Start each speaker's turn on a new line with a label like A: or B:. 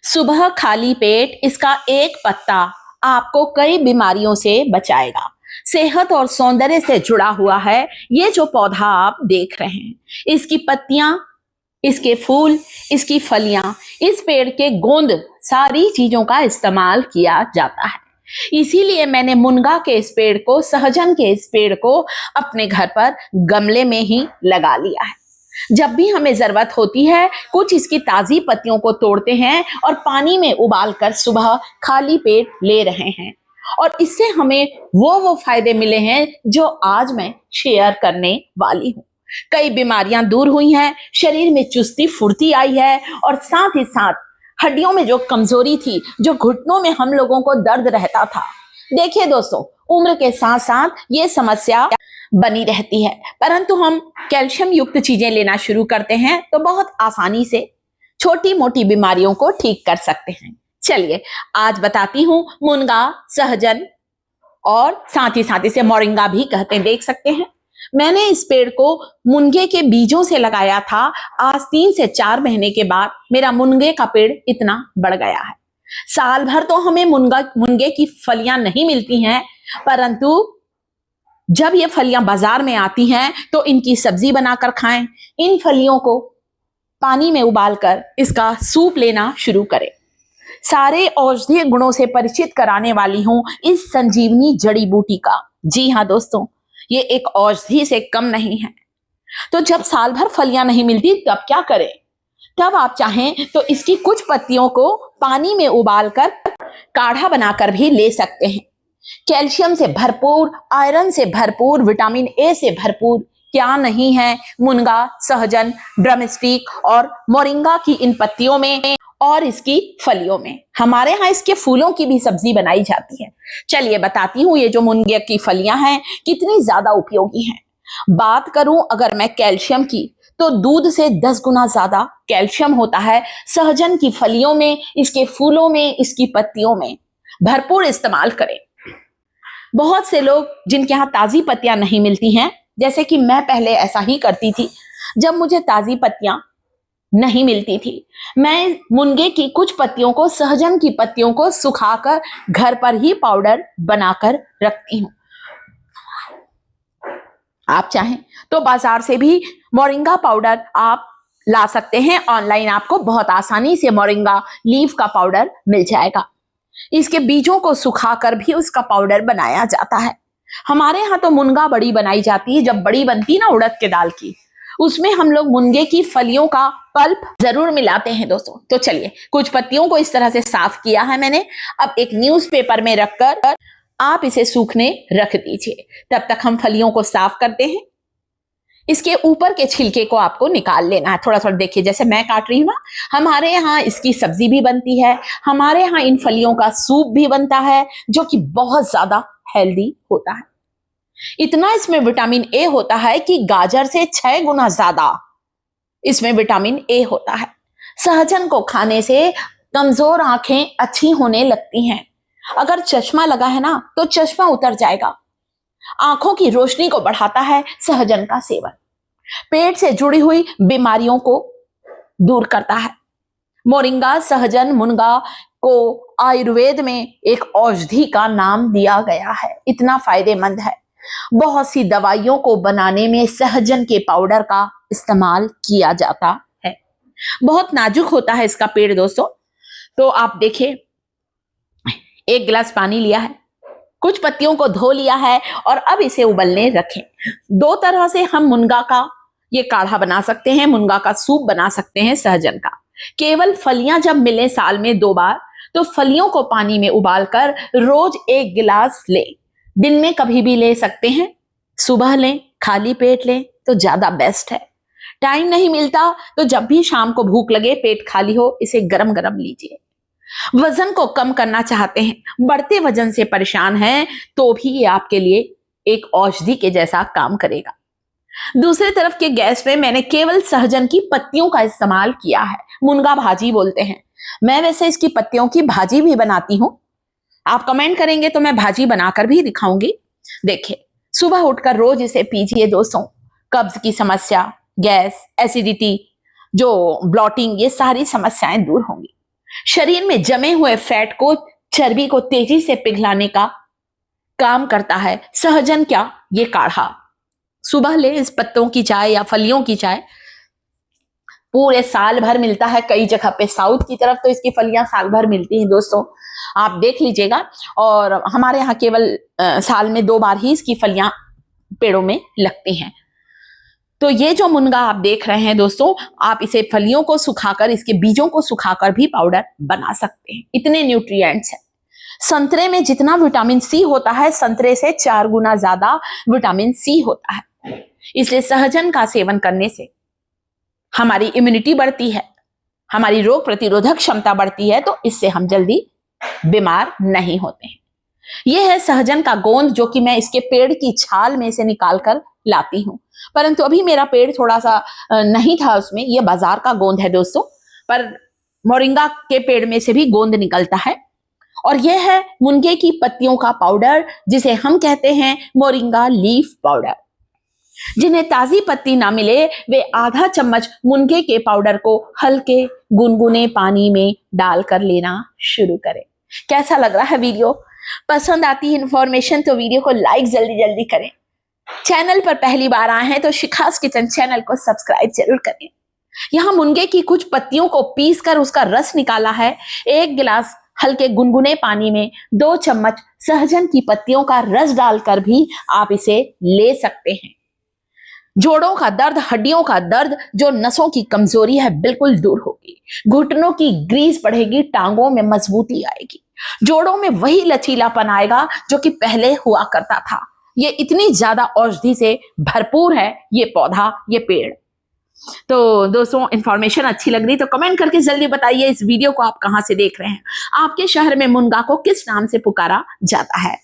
A: सुबह खाली पेट इसका एक पत्ता आपको कई बीमारियों से बचाएगा। सेहत और सौंदर्य से जुड़ा हुआ है ये जो पौधा आप देख रहे हैं। इसकी पत्तियां, इसके फूल, इसकी फलियां, इस पेड़ के गोंद, सारी चीजों का इस्तेमाल किया जाता है। इसीलिए मैंने मुनगा के इस पेड़ को, सहजन के इस पेड़ को अपने घर पर गमले में ही लगा लिया है। जब भी हमें जरूरत होती है, कुछ इसकी ताजी पत्तियों को तोड़ते हैं और पानी में उबालकर सुबह खाली पेट ले रहे हैं, और इससे हमें वो फायदे मिले हैं जो आज मैं शेयर करने वाली हूँ। कई बीमारियां दूर हुई हैं, शरीर में चुस्ती फुर्ती आई है, और साथ ही साथ हड्डियों में जो कमजोरी थी, जो घुटनों में हम लोगों को दर्द रहता था, देखिए दोस्तों, उम्र के साथ साथ ये समस्या बनी रहती है, परंतु हम कैल्शियम युक्त चीजें लेना शुरू करते हैं तो बहुत आसानी से छोटी मोटी बीमारियों को ठीक कर सकते हैं। चलिए आज बताती हूं मुनगा, सहजन और साथ ही इसे मोरिंगा भी कहते हैं, देख सकते हैं। मैंने इस पेड़ को मुनगे के बीजों से लगाया था। आज 3 से 4 महीने के बाद मेरा मुनगे का पेड़ इतना बढ़ गया है। साल भर तो हमें मुनगे की फलियां नहीं मिलती हैं, परंतु जब ये फलियां बाजार में आती हैं तो इनकी सब्जी बनाकर खाएं। इन फलियों को पानी में उबालकर इसका सूप लेना शुरू करें। सारे औषधीय गुणों से परिचित कराने वाली हूं इस संजीवनी जड़ी बूटी का। जी हाँ दोस्तों, ये एक औषधि से कम नहीं है। तो जब साल भर फलियां नहीं मिलती तब क्या करें? तब आप चाहें तो इसकी कुछ पत्तियों को पानी में उबालकर काढ़ा बनाकर भी ले सकते हैं। कैल्शियम से भरपूर, आयरन से भरपूर, विटामिन ए से भरपूर क्या नहीं है मुनगा, सहजन, ड्रमस्टिक और मोरिंगा की इन पत्तियों में और इसकी फलियों में। हमारे यहाँ इसके फूलों की भी सब्जी बनाई जाती है। चलिए बताती हूँ ये जो मुनगे की फलियां हैं कितनी ज्यादा उपयोगी हैं। बात करूं अगर मैं कैल्शियम की, तो दूध से 10 गुना ज्यादा कैल्शियम होता है सहजन की फलियों में, इसके फूलों में, इसकी पत्तियों में। भरपूर इस्तेमाल करें। बहुत से लोग जिनके यहाँ ताजी पत्तियां नहीं मिलती हैं, जैसे कि मैं पहले ऐसा ही करती थी, जब मुझे ताजी पत्तियां नहीं मिलती थी, मैं मुनगे की कुछ पत्तियों को, सहजन की पत्तियों को सुखाकर घर पर ही पाउडर बनाकर रखती हूं। आप चाहें तो बाजार से भी मोरिंगा पाउडर आप ला सकते हैं। ऑनलाइन आपको बहुत आसानी से मोरिंगा लीफ का पाउडर मिल जाएगा। इसके बीजों को सुखाकर भी उसका पाउडर बनाया जाता है। हमारे यहाँ तो मुनगा बड़ी बनाई जाती है। जब बड़ी बनती ना उड़द के दाल की, उसमें हम लोग मुनगे की फलियों का पल्प जरूर मिलाते हैं दोस्तों। तो चलिए, कुछ पत्तियों को इस तरह से साफ किया है मैंने। अब एक न्यूज़पेपर में रखकर आप इसे सूखने रख दीजिए। तब तक हम फलियों को साफ करते हैं। इसके ऊपर के छिलके को आपको निकाल लेना है थोड़ा थोड़ा। देखिए जैसे मैं काट रही हूँ ना, हमारे यहाँ इसकी सब्जी भी बनती है, हमारे यहाँ इन फलियों का सूप भी बनता है, जो कि बहुत ज्यादा हेल्दी होता है। इतना इसमें विटामिन ए होता है कि गाजर से 6 गुना ज्यादा इसमें विटामिन ए होता है। सहजन को खाने से कमजोर आंखें अच्छी होने लगती हैं। अगर चश्मा लगा है ना तो चश्मा उतर जाएगा। आंखों की रोशनी को बढ़ाता है सहजन का सेवन। पेट से जुड़ी हुई बीमारियों को दूर करता है। मोरिंगा, सहजन, मुनगा को आयुर्वेद में एक औषधि का नाम दिया गया है। इतना फायदेमंद है। बहुत सी दवाइयों को बनाने में सहजन के पाउडर का इस्तेमाल किया जाता है। बहुत नाजुक होता है इसका पेड़ दोस्तों। तो आप देखिए, 1 गिलास पानी लिया है, कुछ पत्तियों को धो लिया है और अब इसे उबलने रखें। 2 तरह से हम मुनगा का ये काढ़ा बना सकते हैं, मुनगा का सूप बना सकते हैं, सहजन का। केवल फलियां जब मिले साल में 2 बार, तो फलियों को पानी में उबालकर रोज 1 गिलास ले। दिन में कभी भी ले सकते हैं, सुबह लें, खाली पेट लें तो ज्यादा बेस्ट है। टाइम नहीं मिलता तो जब भी शाम को भूख लगे, पेट खाली हो, इसे गरम गरम लीजिए। वजन को कम करना चाहते हैं, बढ़ते वजन से परेशान हैं, तो भी ये आपके लिए एक औषधि के जैसा काम करेगा। दूसरी तरफ के गैस में मैंने केवल सहजन की पत्तियों का इस्तेमाल किया है। मुनगा भाजी बोलते हैं। मैं वैसे इसकी पत्तियों की भाजी भी बनाती हूं। आप कमेंट करेंगे तो मैं भाजी बनाकर भी दिखाऊंगी। देखिए, सुबह उठकर रोज इसे पीजिए दोस्तों। कब्ज की समस्या, गैस, एसिडिटी, जो ब्लॉटिंग, ये सारी समस्याएं दूर होंगी। शरीर में जमे हुए फैट को, चर्बी को तेजी से पिघलाने का काम करता है। सहजन क्या, ये काढ़ा सुबह ले इस पत्तों की चाय या फलियों की चाय, पूरे साल भर मिलता है। कई जगह पे साउथ की तरफ तो इसकी फलियां साल भर मिलती हैं दोस्तों, आप देख लीजिएगा। और हमारे यहाँ केवल साल में 2 बार ही इसकी फलियां पेड़ों में लगती हैं। तो ये जो मुनगा आप देख रहे हैं दोस्तों, आप इसे फलियों को सुखाकर, इसके बीजों को सुखाकर भी पाउडर बना सकते हैं। इतने न्यूट्रिएंट्स हैं। संतरे में जितना विटामिन सी होता है, संतरे से 4 गुना ज्यादा विटामिन सी होता है। इसलिए सहजन का सेवन करने से हमारी इम्यूनिटी बढ़ती है, हमारी रोग प्रतिरोधक क्षमता बढ़ती है, तो इससे हम जल्दी बीमार नहीं होते हैं। यह है सहजन का गोंद, जो कि मैं इसके पेड़ की छाल में से निकाल कर लाती हूं। परंतु अभी मेरा पेड़ थोड़ा सा नहीं था उसमें, यह बाजार का गोंद है दोस्तों, पर मोरिंगा के पेड़ में से भी गोंद निकलता है। और यह है मुनगे की पत्तियों का पाउडर, जिसे हम कहते हैं मोरिंगा लीफ पाउडर। जिन्हें ताजी पत्ती ना मिले, वे आधा चम्मच मुनगे के पाउडर को हल्के गुनगुने पानी में डालकर लेना शुरू करें। कैसा लग रहा है वीडियो? पसंद आती है इंफॉर्मेशन तो वीडियो को लाइक जल्दी जल्दी करें। चैनल पर पहली बार आए हैं तो शिखास किचन चैनल को सब्सक्राइब जरूर करें। यहां मुनगे की कुछ पत्तियों को पीसकर उसका रस निकाला है। 1 गिलास हल्के गुनगुने पानी में 2 चम्मच सहजन की पत्तियों का रस डालकर भी आप इसे ले सकते हैं। जोड़ों का दर्द, हड्डियों का दर्द, जो नसों की कमजोरी है, बिल्कुल दूर होगी। घुटनों की ग्रीस बढ़ेगी, टांगों में मजबूती आएगी, जोड़ों में वही लचीलापन आएगा जो कि पहले हुआ करता था। ये इतनी ज्यादा औषधि से भरपूर है ये पौधा, ये पेड़। तो दोस्तों, इंफॉर्मेशन अच्छी लग रही तो कमेंट करके जल्दी बताइए इस वीडियो को आप कहां से देख रहे हैं। आपके शहर में मुनगा को किस नाम से पुकारा जाता है?